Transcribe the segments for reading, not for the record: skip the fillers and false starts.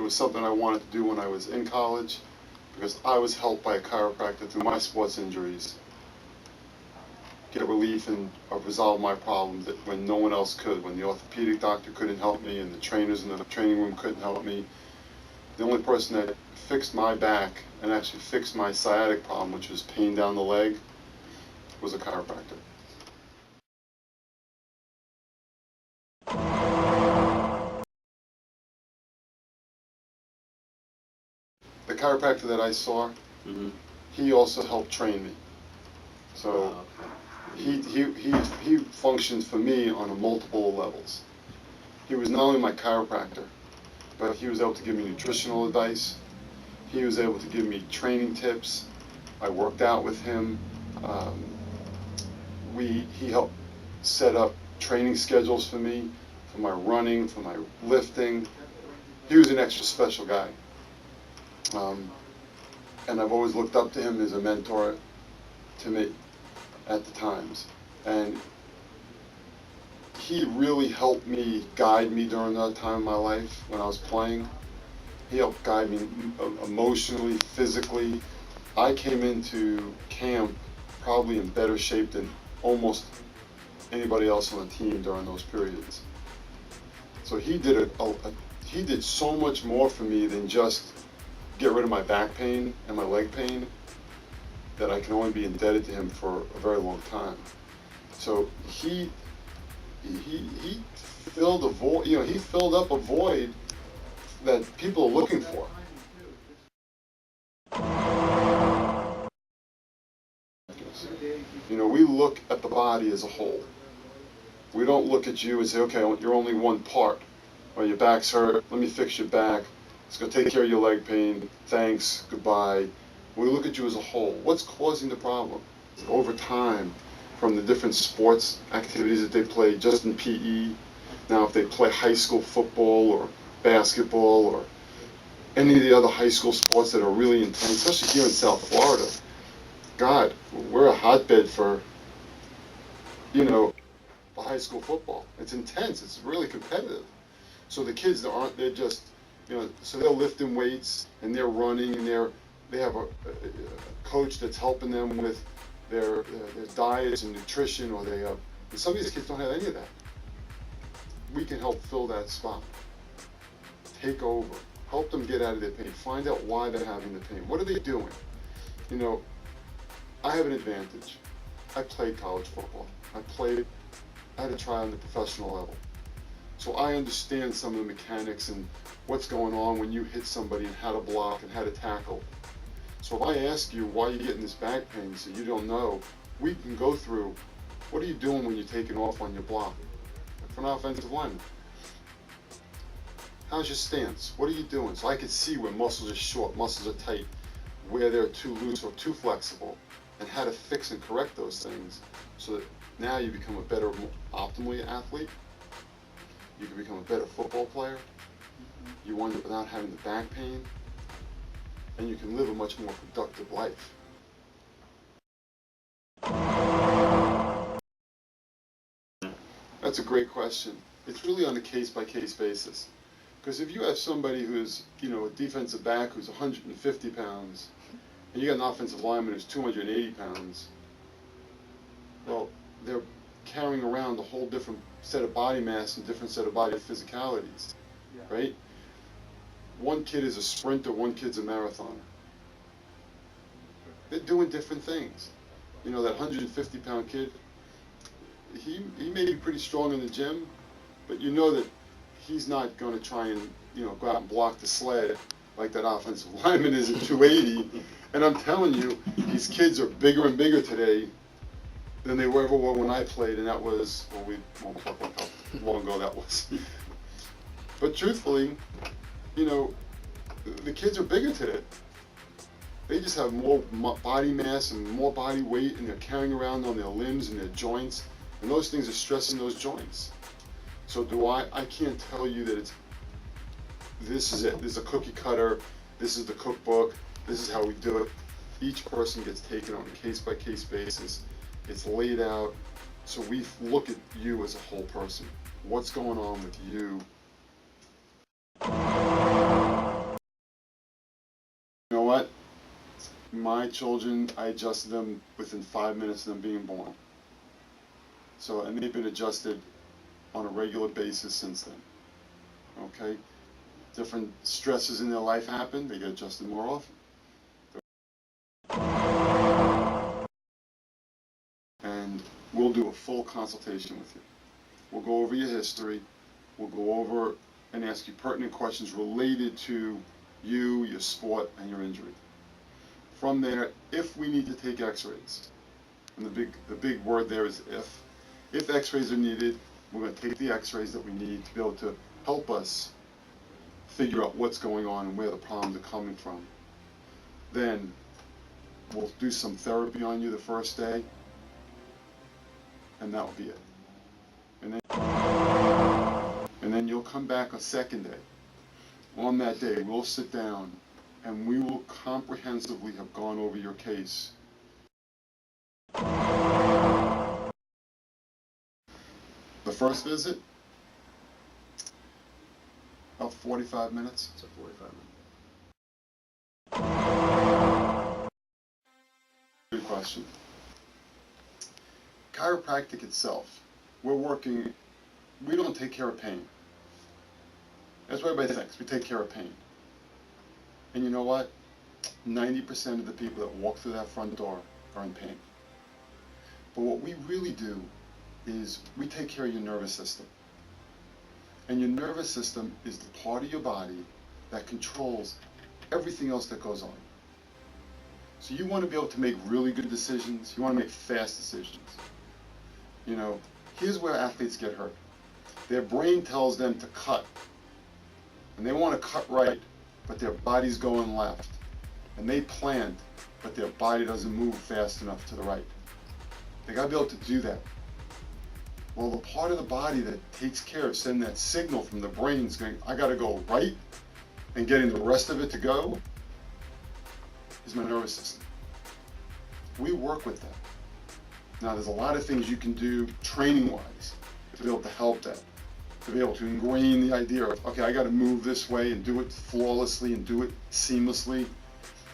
was something I wanted to do when I was in college, because I was helped by a chiropractor through my sports injuries, get relief and resolve my problems that when no one else could. When the orthopedic doctor couldn't help me and the trainers in the training room couldn't help me, the only person that fixed my back and actually fixed my sciatic problem, which was pain down the leg, was a chiropractor. The chiropractor that I saw, he also helped train me. So he functions for me on multiple levels. He was not only my chiropractor, but he was able to give me nutritional advice. He was able to give me training tips. I worked out with him. He helped set up training schedules for me, for my running, for my lifting. He was an extra special guy. And I've always looked up to him as a mentor to me at the times. And he really helped me, guide me during that time in my life when I was playing. He helped guide me emotionally, physically. I came into camp probably in better shape than almost anybody else on the team during those periods. So he did so much more for me than just get rid of my back pain and my leg pain, that I can only be indebted to him for a very long time. So he filled a void. He filled up a void that people are looking for. We look at the body as a whole. We don't look at you and say, okay, you're only one part. Or your back's hurt, let me fix your back. Let's go take care of your leg pain. Thanks, goodbye. We look at you as a whole. What's causing the problem? Over time, from the different sports activities that they play, just in PE, now if they play high school football or basketball or any of the other high school sports that are really intense, especially here in South Florida, God, we're a hotbed for, high school football. It's intense. It's really competitive. So the kids they're just, so they're lifting weights and they're running and they have a coach that's helping them with their diets and nutrition, or and some of these kids don't have any of that. We can help fill that spot. Take over. Help them get out of their pain. Find out why they're having the pain. What are they doing? I have an advantage. I played college football. I had to try on the professional level. So I understand some of the mechanics and what's going on when you hit somebody and how to block and how to tackle. So if I ask you why you're getting this back pain, so you don't know, we can go through, what are you doing when you're taking off on your block? Like for an offensive lineman. How's your stance? What are you doing? So I can see where muscles are short, muscles are tight, where they're too loose or too flexible, and how to fix and correct those things so that now you become a better, optimally athlete. You can become a better football player. You wind up without having the back pain, and you can live a much more productive life. That's a great question. It's really on a case-by-case basis. Because if you have somebody who's, a defensive back who's 150 pounds, and you got an offensive lineman who's 280 pounds, well, they're carrying around a whole different set of body mass and different set of body physicalities, right? One kid is a sprinter, one kid's a marathoner. They're doing different things. That 150-pound kid, he may be pretty strong in the gym, but that he's not going to try and go out and block the sled like that offensive lineman is at 280. And I'm telling you, these kids are bigger and bigger today than they ever were when I played, and that was, we won't talk about how long ago that was. But truthfully, the kids are bigger today. They just have more body mass and more body weight, and they're carrying around on their limbs and their joints, and those things are stressing those joints. So I can't tell you that this is it. This is a cookie cutter. This is the cookbook. This is how we do it. Each person gets taken on a case-by-case basis. It's laid out, so we look at you as a whole person. What's going on with you? my children, I adjusted them within 5 minutes of them being born. So, and they've been adjusted on a regular basis since then. Okay? Different stresses in their life happen, they get adjusted more often. And we'll do a full consultation with you. We'll go over your history, we'll go over and ask you pertinent questions related to you, your sport, and your injury. From there, if we need to take x-rays, and the big word there is if x-rays are needed, we're going to take the x-rays that we need to be able to help us figure out what's going on and where the problems are coming from. Then we'll do some therapy on you the first day, and that'll be it. And then you'll come back a second day. On that day, we'll sit down and we will comprehensively have gone over your case. The first visit, about 45 minutes. It's a 45 minutes. Good question. Chiropractic itself, we don't take care of pain. That's what everybody thinks, we take care of pain. And you know what? 90% of the people that walk through that front door are in pain. But what we really do is we take care of your nervous system. And your nervous system is the part of your body that controls everything else that goes on. So you want to be able to make really good decisions, you want to make fast decisions. You know, here's where athletes get hurt. Their brain tells them to cut. And they want to cut right, but their body's going left. And they planned, but their body doesn't move fast enough to the right. They got to be able to do that. Well, the part of the body that takes care of sending that signal from the brain is going, I got to go right, and getting the rest of it to go, is my nervous system. We work with that. Now, there's a lot of things you can do training-wise to be able to help that. To be able to ingrain the idea of, okay, I got to move this way and do it flawlessly and do it seamlessly.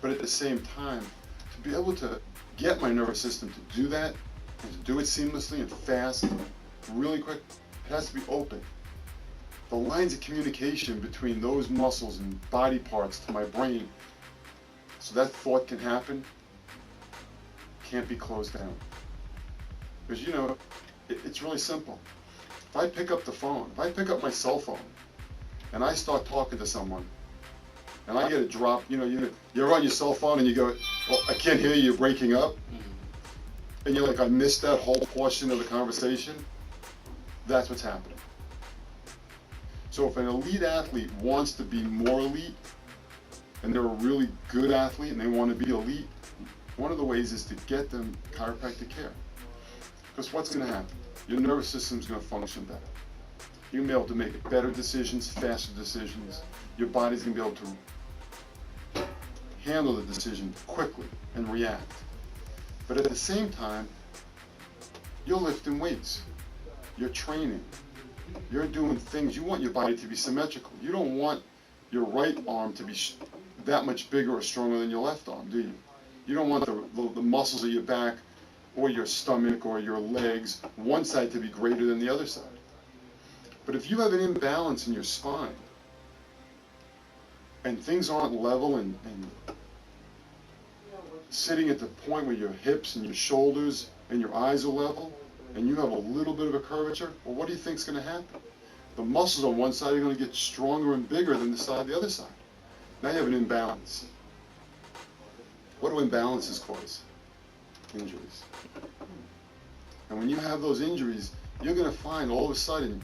But at the same time, to be able to get my nervous system to do that and to do it seamlessly and fast, really quick, it has to be open. The lines of communication between those muscles and body parts to my brain, so that thought can happen, can't be closed down. Because, you know, it's really simple. If I pick up the phone, if I pick up my cell phone, and I start talking to someone, and I get a drop, you know, you're on your cell phone and you go, well, I can't hear you, you're breaking up. And you're like, I missed that whole portion of the conversation. That's what's happening. So if an elite athlete wants to be more elite, and they're a really good athlete and they want to be elite, one of the ways is to get them chiropractic care. Because what's going to happen? Your nervous system's going to function better. You're going to be able to make better decisions, faster decisions. Your body's going to be able to handle the decision quickly and react. But at the same time, you're lifting weights. You're training. You're doing things. You want your body to be symmetrical. You don't want your right arm to be that much bigger or stronger than your left arm, do you? You don't want the muscles of your back or your stomach or your legs, one side to be greater than the other side. But if you have an imbalance in your spine and things aren't level and sitting at the point where your hips and your shoulders and your eyes are level and you have a little bit of a curvature, well, what do you think is going to happen? The muscles on one side are going to get stronger and bigger than the side of the other side. Now you have an imbalance. What do imbalances cause? Injuries. And when you have those injuries, you're going to find all of a sudden,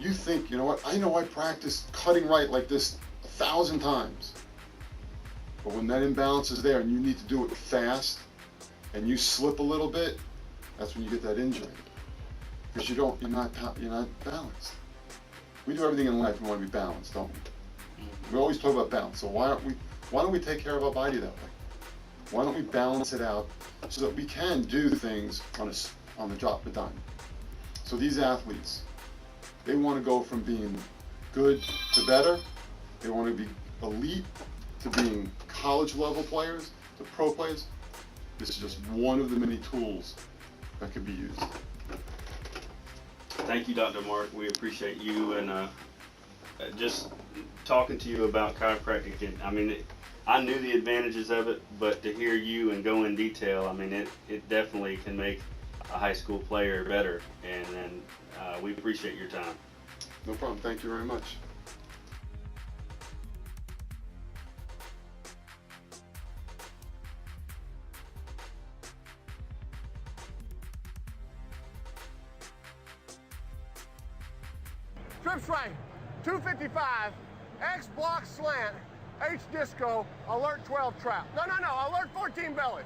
you think, you know what, I know I practiced cutting right like this 1,000 times. But when that imbalance is there and you need to do it fast and you slip a little bit, that's when you get that injury. Because you're not balanced. We do everything in life, we want to be balanced, don't we? We always talk about balance. So why don't we take care of our body that way? Why don't we balance it out so that we can do things on the drop of a dime? So these athletes, they want to go from being good to better. They want to be elite to being college level players. the pro players, this is just one of the many tools that could be used. Thank you, Dr. Mark. We appreciate you, and just talking to you about chiropractic. I mean, I knew the advantages of it, but to hear you and go in detail, I mean, it definitely can make a high school player better, and we appreciate your time. No problem. Thank you very much. Trip swing, 255, X block slant, H disco, alert 12 trap. No, alert 14 bellies.